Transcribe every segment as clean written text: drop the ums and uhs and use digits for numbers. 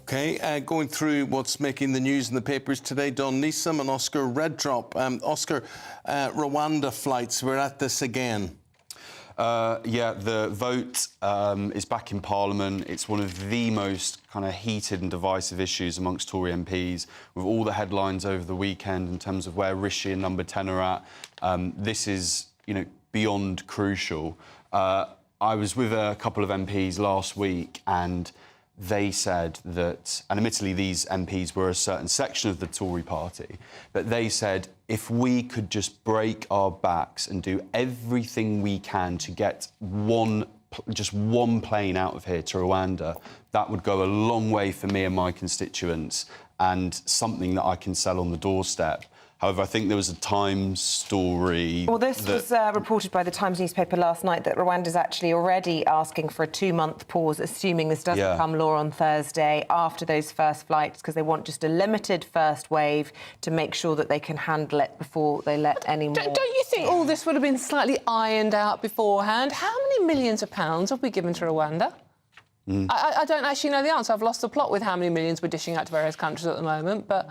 OK, going through what's making the news in the papers today, Don Neeson and Oscar Reddrop. Oscar, Rwanda flights, we're at this again. Yeah, the vote is back in Parliament. It's one of the most kind of heated and divisive issues amongst Tory MPs, with all the headlines over the weekend in terms of where Rishi and Number 10 are at. This is, beyond crucial. I was with a couple of MPs last week and they said that, and admittedly these MPs were a certain section of the Tory party, but they said if we could just break our backs and do everything we can to get just one plane out of here to Rwanda, that would go a long way for me and my constituents and something that I can sell on the doorstep. However, I think there was a Times story... Well, this was reported by the Times newspaper last night that Rwanda's actually already asking for a 2-month pause, assuming this does become law on Thursday, after those first flights, because they want just a limited first wave to make sure that they can handle it before they let any more... Don't you think all this would have been slightly ironed out beforehand? How many millions of pounds have we given to Rwanda? I don't actually know the answer. I've lost the plot with how many millions we're dishing out to various countries at the moment, but...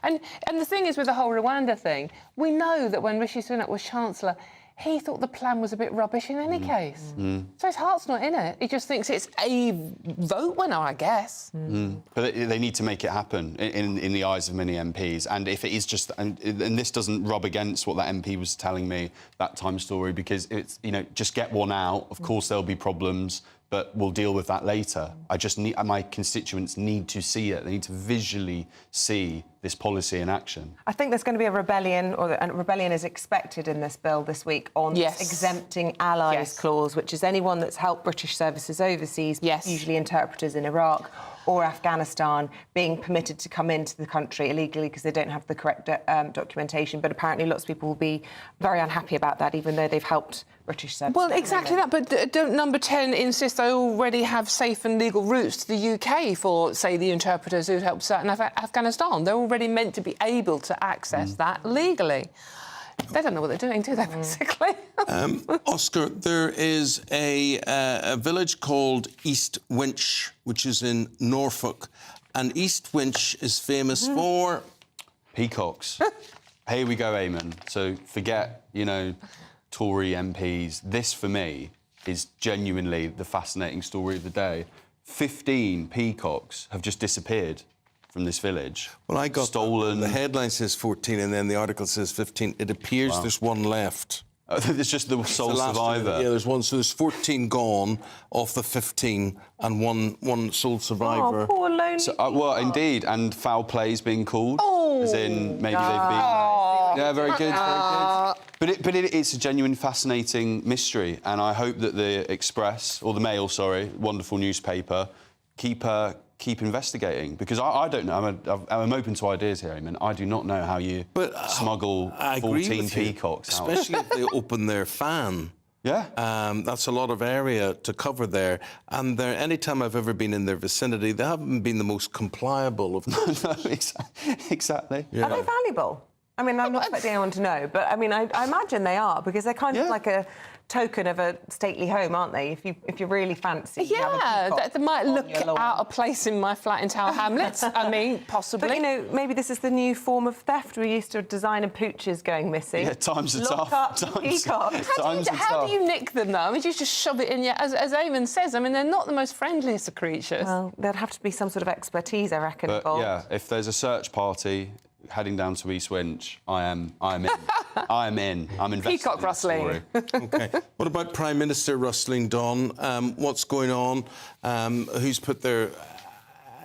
And the thing is, with the whole Rwanda thing, we know that when Rishi Sunak was Chancellor, he thought the plan was a bit rubbish in any case. So his heart's not in it. He just thinks it's a vote winner, I guess. But they need to make it happen in the eyes of many MPs. And if it is just... And this doesn't rub against what that MP was telling me, that Times story, because it's, just get one out. Of course, there'll be problems, but we'll deal with that later. My constituents need to see it. They need to visually see this policy in action. I think there's going to be a rebellion, or a rebellion is expected in this bill this week on this exempting allies clause, which is anyone that's helped British services overseas, usually interpreters in Iraq or Afghanistan, being permitted to come into the country illegally because they don't have the correct documentation. But apparently lots of people will be very unhappy about that, even though they've helped British services. Well, exactly that. But don't Number 10 insist they already have safe and legal routes to the UK for, say, the interpreters who helped out in Afghanistan? They're already meant to be able to access that legally. They don't know what they're doing, do they, basically? Oscar, there is a village called East Winch, which is in Norfolk, and East Winch is famous for... Peacocks. Here we go, Eamonn. So forget, Tory MPs. This, for me, is genuinely the fascinating story of the day. 15 peacocks have just disappeared from this village. Well, I got stolen. The headline says 14 and then the article says 15. It appears there's one left. It's just the sole survivor. Yeah, there's one. So there's 14 gone off the 15 and one sole survivor. Oh, poor lonely. So, well, indeed, and foul play's being called. As in, maybe they've been... Yeah, very good, very good. But it's a genuine, fascinating mystery, and I hope that the Express, or the Mail, sorry, wonderful newspaper, keep investigating, because I don't know. I'm open to ideas here, Eamonn. I do not know how you smuggle 14 peacocks out. Especially if they open their fan. Yeah. That's a lot of area to cover there. And any time I've ever been in their vicinity, they haven't been the most compliable of course. No, exactly. Yeah. Are they valuable? I mean, I'm not expecting anyone to know, but I mean, I imagine they are, because they're kind of like a token of a stately home, aren't they? If you really fancy. Yeah, they might look out of place in my flat in Tower Hamlets. I mean, possibly. But maybe this is the new form of theft. We're used to designer pooches going missing. Yeah, times are tough. How do you nick them though? I mean, you just shove it in. As Eamonn says, I mean, they're not the most friendliest of creatures. Well, there'd have to be some sort of expertise, I reckon. But involved. yeah, if there's a search party heading down to East Winch, I am in. I'm invested. Peacock rustling. OK. What about Prime Minister rustling, Don? What's going on? Who's put their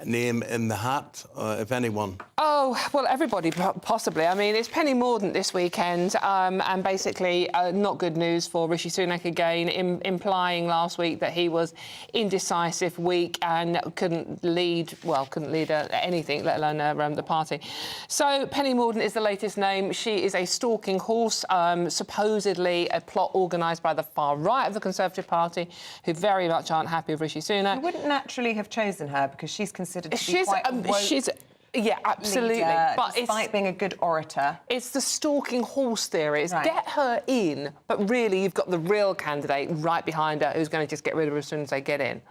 name in the hat, if anyone? Oh, well, everybody, possibly. I mean, it's Penny Mordaunt this weekend, and basically not good news for Rishi Sunak again, implying last week that he was indecisive, weak, and couldn't lead anything, let alone the party. So Penny Mordaunt is the latest name. She is a stalking horse, supposedly a plot organised by the far right of the Conservative Party, who very much aren't happy with Rishi Sunak. You wouldn't naturally have chosen her, because she's considered to be quite a woke yeah, absolutely. Leader, but despite being a good orator. It's the stalking horse theory. It's get her in, but really you've got the real candidate right behind her who's going to just get rid of her as soon as they get in.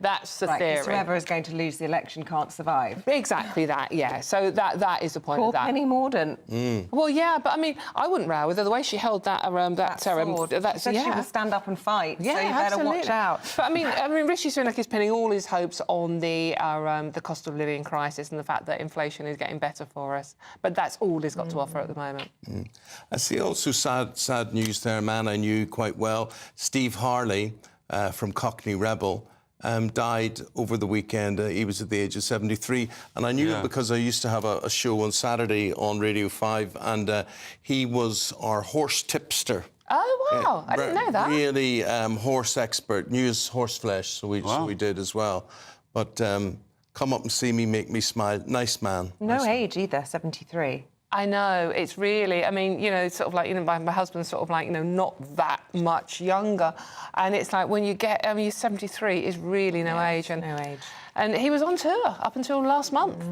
That's the right, theory. Whoever is going to lose the election can't survive. Exactly that, yeah. So that is the point Poor of that. Penny Mordaunt. Well, yeah, but I mean, I wouldn't row with her. The way she held that Sword. She said she will stand up and fight, yeah, so you better absolutely. watch out. But I mean, Rishi Sunak is pinning all his hopes on the cost of living crisis and the fact that inflation is getting better for us. But that's all he's got to offer at the moment. I see also sad news there, a man I knew quite well, Steve Harley from Cockney Rebel. Died over the weekend. He was at the age of 73. And I knew him because I used to have a show on Saturday on Radio 5, and he was our horse tipster. Oh, wow. I didn't know that. Really horse expert. Knew his horse flesh, so we did as well. But come up and see me, make me smile. Nice man. No age either, 73. I know, it's really, I mean, you know, sort of like, you know, my husband's sort of like, you know, not that much younger. And it's like when you get, I mean, 73 is really no age. And, no age. And he was on tour up until last month.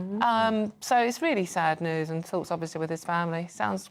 So it's really sad news, and thoughts obviously with his family. Sounds...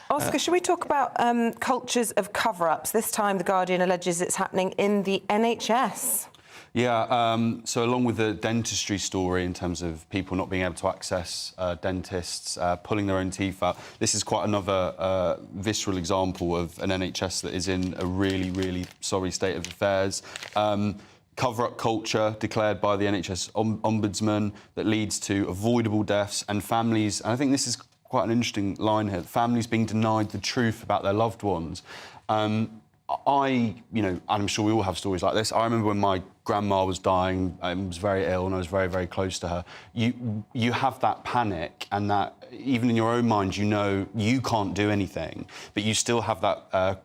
Oscar, should we talk about cultures of cover-ups? This time, The Guardian alleges it's happening in the NHS. Yeah, so along with the dentistry story in terms of people not being able to access dentists, pulling their own teeth out, this is quite another visceral example of an NHS that is in a really, really sorry state of affairs. Cover-up culture declared by the NHS Ombudsman that leads to avoidable deaths and families, and I think this is quite an interesting line here, families being denied the truth about their loved ones. You know, and I'm sure we all have stories like this. I remember when my grandma was dying, I was very ill, and I was very, very close to her. You have that panic, and that even in your own mind, you know you can't do anything, but you still have that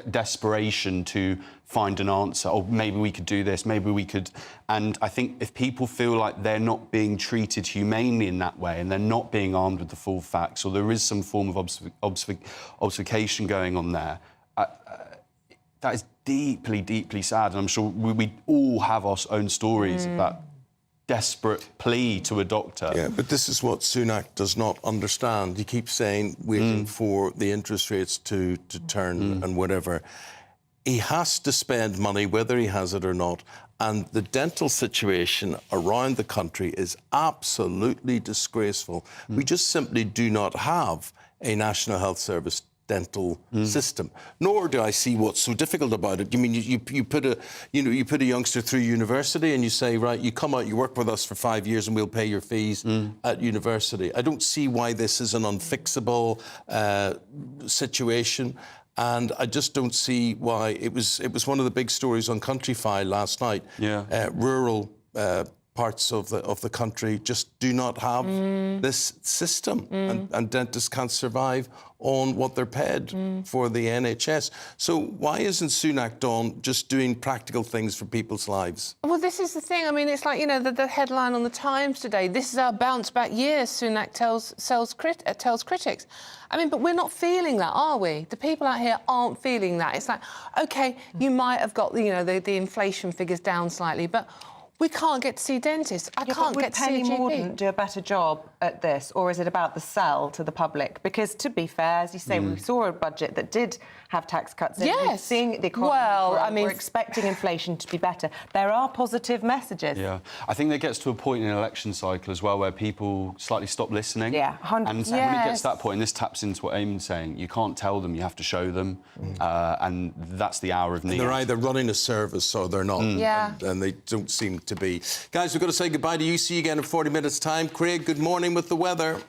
desperation to find an answer. Or maybe we could do this, maybe we could. And I think if people feel like they're not being treated humanely in that way, and they're not being armed with the full facts, or there is some form of obfuscation going on there, that is deeply, deeply sad. And I'm sure we all have our own stories of that desperate plea to a doctor. Yeah, but this is what Sunak does not understand. He keeps saying, waiting for the interest rates to turn and whatever. He has to spend money, whether he has it or not. And the dental situation around the country is absolutely disgraceful. We just simply do not have a National Health Service dental system, nor do I see what's so difficult about it. You mean you put a youngster through university and you say, right, you come out, you work with us for 5 years and we'll pay your fees at university. I don't see why this is an unfixable situation, and I just don't see why. It was one of the big stories on Country File last night. Rural parts of the country just do not have this system, and dentists can't survive on what they're paid for the NHS. So why isn't Sunak Dawn just doing practical things for people's lives? Well, this is the thing. I mean, it's like, you know, the headline on the Times today, this is our bounce-back year, Sunak tells critics. I mean, but we're not feeling that, are we? The people out here aren't feeling that. It's like, OK, you might have got, you know, the inflation figures down slightly, but we can't get to see dentists. I can't get to see a GP. Would Penny Mordaunt do a better job at this, or is it about the sell to the public? Because, to be fair, as you say, we saw a budget that did have tax cuts in. Yes. We're seeing the economy grow. I mean, we're expecting inflation to be better. There are positive messages. Yeah. I think there gets to a point in an election cycle as well where people slightly stop listening. Yeah, 100%. And when it gets to that point, and this taps into what Eamonn's saying, you can't tell them, you have to show them. And that's the hour of need. And they're either running a service or they're not. And they don't seem to be. Guys, we've got to say goodbye to you. See you again in 40 minutes' time. Craig, good morning with the weather.